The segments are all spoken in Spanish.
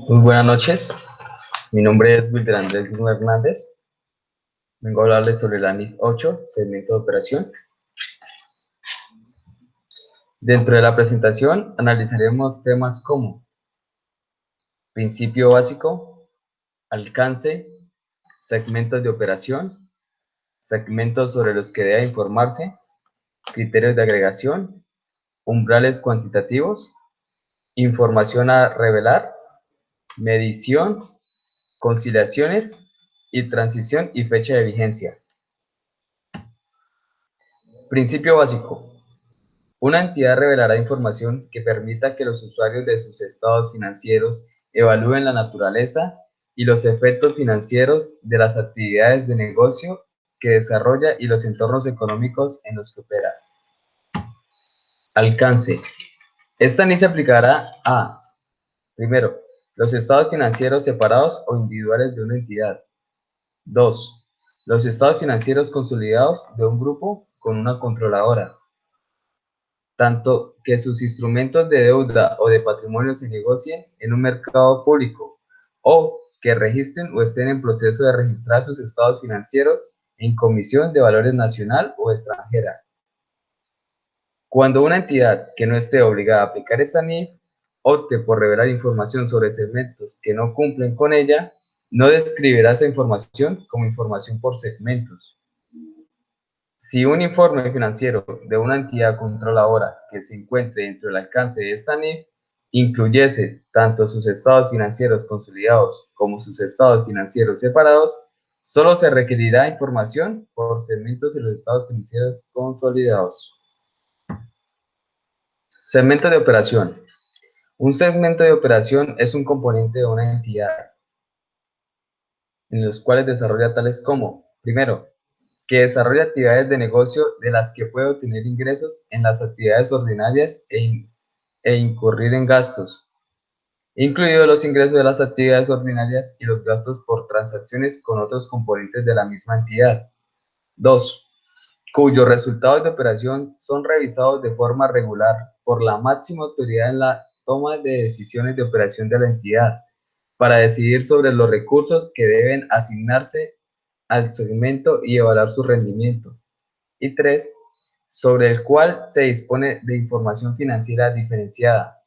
Muy buenas noches, mi nombre es Wilder Andrés Bruno Hernández. Vengo a hablarles sobre la NIF 8, segmento de operación. Dentro de la presentación analizaremos temas como principio básico, alcance, segmentos de operación, segmentos sobre los que debe informarse, criterios de agregación, umbrales cuantitativos, información a revelar, medición, conciliaciones y transición y fecha de vigencia. Principio básico. Una entidad revelará información que permita que los usuarios de sus estados financieros evalúen la naturaleza y los efectos financieros de las actividades de negocio que desarrolla y los entornos económicos en los que opera. Alcance. Esta ni se aplicará a, primero, los estados financieros separados o individuales de una entidad. 2. Los estados financieros consolidados de un grupo con una controladora. Tanto que sus instrumentos de deuda o de patrimonio se negocien en un mercado público, o que registren o estén en proceso de registrar sus estados financieros en Comisión de Valores nacional o extranjera. Cuando una entidad que no esté obligada a aplicar esta NIF opte por revelar información sobre segmentos que no cumplen con ella, no describirá esa información como información por segmentos. Si un informe financiero de una entidad controladora que se encuentre dentro del alcance de esta NIF incluyese tanto sus estados financieros consolidados como sus estados financieros separados, solo se requerirá información por segmentos de los estados financieros consolidados. Segmento de operación. Un segmento de operación es un componente de una entidad en los cuales desarrolla tales como, primero, que desarrolla actividades de negocio de las que puede obtener ingresos en las actividades ordinarias e incurrir en gastos, incluidos los ingresos de las actividades ordinarias y los gastos por transacciones con otros componentes de la misma entidad. 2. Cuyos resultados de operación son revisados de forma regular por la máxima autoridad en la toma de decisiones de operación de la entidad, para decidir sobre los recursos que deben asignarse al segmento y evaluar su rendimiento. Y 3. Sobre el cual se dispone de información financiera diferenciada.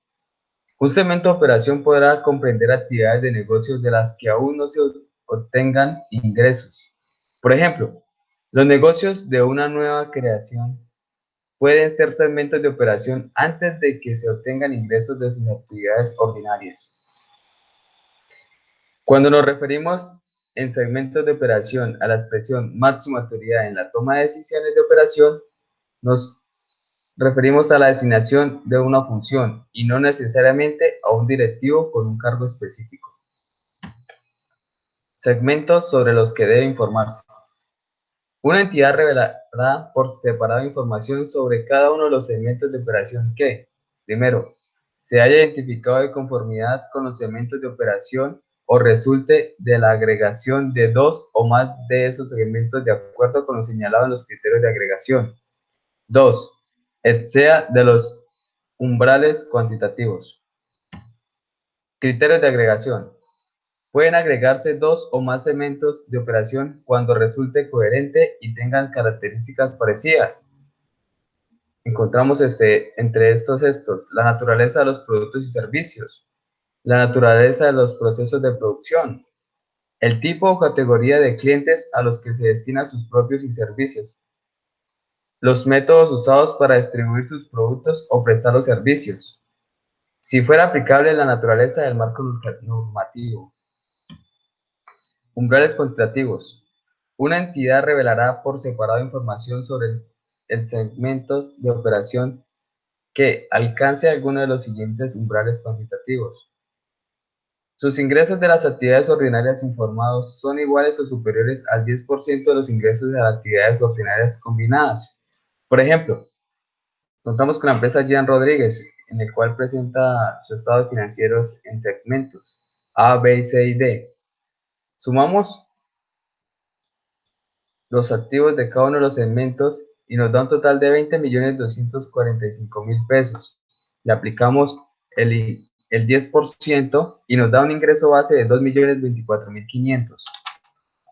Un segmento de operación podrá comprender actividades de negocios de las que aún no se obtengan ingresos. Por ejemplo, los negocios de una nueva creación pueden ser segmentos de operación antes de que se obtengan ingresos de sus actividades ordinarias. Cuando nos referimos en segmentos de operación a la expresión máxima autoridad en la toma de decisiones de operación, nos referimos a la designación de una función y no necesariamente a un directivo con un cargo específico. Segmentos sobre los que debe informarse. Una entidad revelará por separado información sobre cada uno de los segmentos de operación que, primero, se haya identificado de conformidad con los segmentos de operación o resulte de la agregación de dos o más de esos segmentos de acuerdo con lo señalado en los criterios de agregación. 2. Exceda de los umbrales cuantitativos. Criterios de agregación. Pueden agregarse dos o más segmentos de operación cuando resulte coherente y tengan características parecidas. Encontramos entre estos la naturaleza de los productos y servicios, la naturaleza de los procesos de producción, el tipo o categoría de clientes a los que se destinan sus propios y servicios, los métodos usados para distribuir sus productos o prestar los servicios, si fuera aplicable la naturaleza del marco normativo. Umbrales cuantitativos. Una entidad revelará por separado información sobre el segmentos de operación que alcance alguno de los siguientes umbrales cuantitativos. Sus ingresos de las actividades ordinarias informados son iguales o superiores al 10% de los ingresos de las actividades ordinarias combinadas. Por ejemplo, contamos con la empresa Jean Rodríguez, en el cual presenta sus estados financieros en segmentos A, B, C y D. Sumamos los activos de cada uno de los segmentos y nos da un total de 20.245.000 pesos. Le aplicamos el el 10% y nos da un ingreso base de 2.024.500.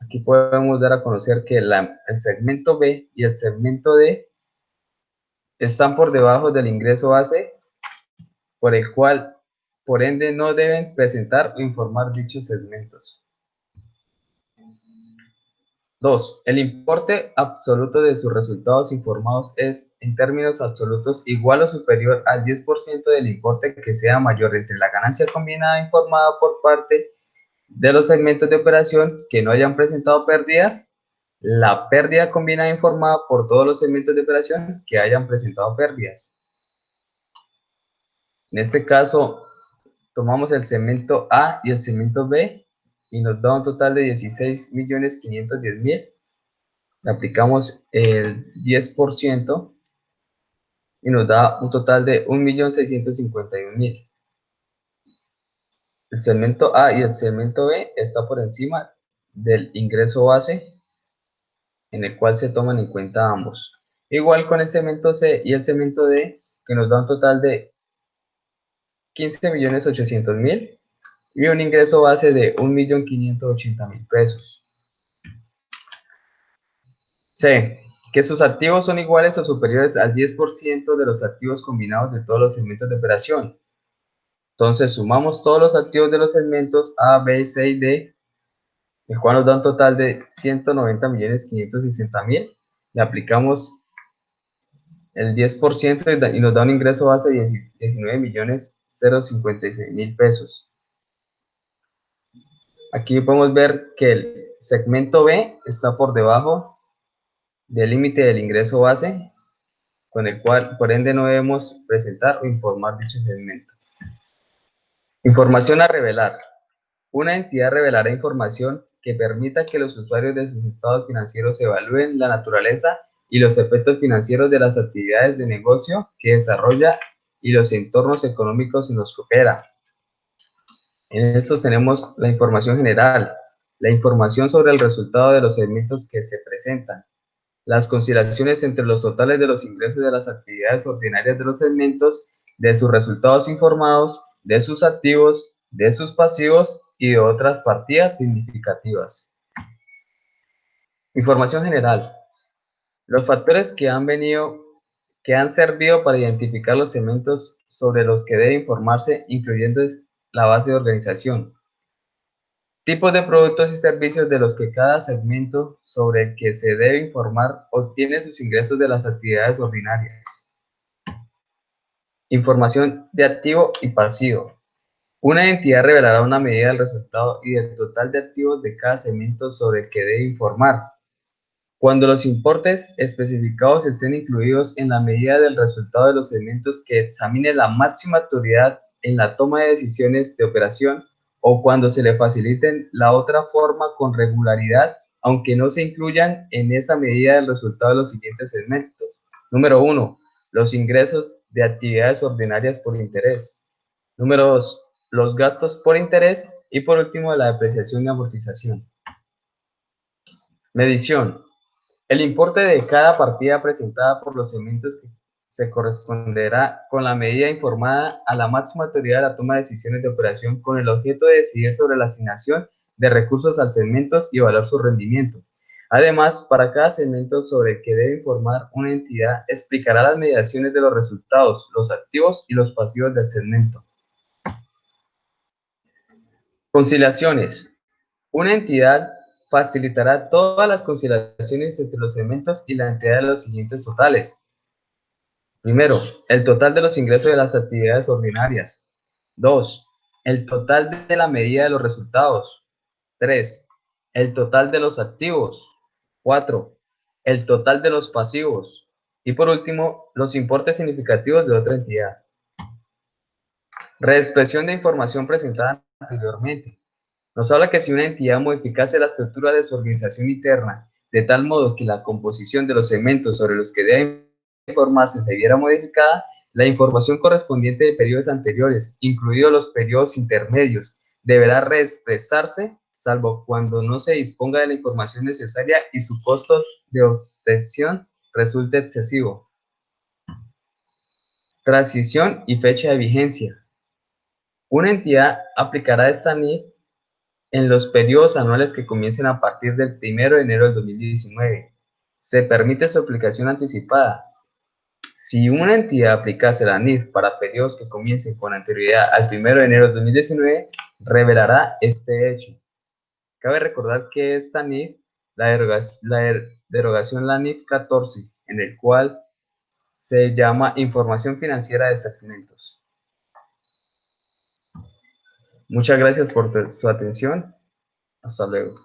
Aquí podemos dar a conocer que el segmento B y el segmento D están por debajo del ingreso base, por el cual, por ende, no deben presentar o informar dichos segmentos. 2. El importe absoluto de sus resultados informados es, en términos absolutos, igual o superior al 10% del importe que sea mayor entre la ganancia combinada informada por parte de los segmentos de operación que no hayan presentado pérdidas, la pérdida combinada informada por todos los segmentos de operación que hayan presentado pérdidas. En este caso, tomamos el segmento A y el segmento B y nos da un total de 16.510.000. Le aplicamos el 10% y nos da un total de 1.651.000. El segmento A y el segmento B está por encima del ingreso base, en el cual se toman en cuenta ambos. Igual con el segmento C y el segmento D, que nos da un total de 15.800.000 y un ingreso base de 1.580.000 pesos. C. Que sus activos son iguales o superiores al 10% de los activos combinados de todos los segmentos de operación. Entonces sumamos todos los activos de los segmentos A, B, C y D, el cual nos da un total de 190.560.000. Le aplicamos el 10% y nos da un ingreso base de 19.056.000 pesos. Aquí podemos ver que el segmento B está por debajo del límite del ingreso base, con el cual por ende no debemos presentar o informar dicho segmento. Información a revelar. Una entidad revelará información que permita que los usuarios de sus estados financieros evalúen la naturaleza y los efectos financieros de las actividades de negocio que desarrolla y los entornos económicos en los que opera. En estos tenemos la información general, la información sobre el resultado de los segmentos que se presentan, las consideraciones entre los totales de los ingresos de las actividades ordinarias de los segmentos, de sus resultados informados, de sus activos, de sus pasivos y de otras partidas significativas. Información general. Los factores que han servido para identificar los segmentos sobre los que debe informarse, incluyendo la base de organización. Tipos de productos y servicios de los que cada segmento sobre el que se debe informar obtiene sus ingresos de las actividades ordinarias. Información de activo y pasivo. Una entidad revelará una medida del resultado y del total de activos de cada segmento sobre el que debe informar. Cuando los importes especificados estén incluidos en la medida del resultado de los segmentos que examine la máxima autoridad en la toma de decisiones de operación, o cuando se le faciliten la otra forma con regularidad, aunque no se incluyan en esa medida el resultado de los siguientes segmentos. Número 1. Los ingresos de actividades ordinarias por interés. Número 2. Los gastos por interés. Y por último, la depreciación y amortización. Medición. El importe de cada partida presentada por los segmentos se corresponderá con la medida informada a la máxima autoridad de la toma de decisiones de operación con el objeto de decidir sobre la asignación de recursos al segmento y evaluar su rendimiento. Además, para cada segmento sobre el que debe informar una entidad, explicará las mediaciones de los resultados, los activos y los pasivos del segmento. Conciliaciones. Una entidad facilitará todas las conciliaciones entre los segmentos y la entidad de los siguientes totales. Primero, el total de los ingresos de las actividades ordinarias. 2. El total de la medida de los resultados. 3. El total de los activos. 4. El total de los pasivos. Y por último, los importes significativos de otra entidad. Reexpresión de información presentada anteriormente. Nos habla que si una entidad modificase la estructura de su organización interna de tal modo que la composición de los segmentos sobre los que debe informarse se viera modificada, la información correspondiente de periodos anteriores, incluidos los periodos intermedios, deberá reexpresarse, salvo cuando no se disponga de la información necesaria y su costo de obtención resulte excesivo. Transición y fecha de vigencia. Una entidad aplicará esta NIF en los periodos anuales que comiencen a partir del 1 de enero del 2019. Se permite su aplicación anticipada. Si una entidad aplicase la NIF para periodos que comiencen con anterioridad al 1 de enero del 2019, revelará este hecho. Cabe recordar que esta NIF, la derogación la NIF 14, en el cual se llama Información Financiera de Segmentos. Muchas gracias por su atención. Hasta luego.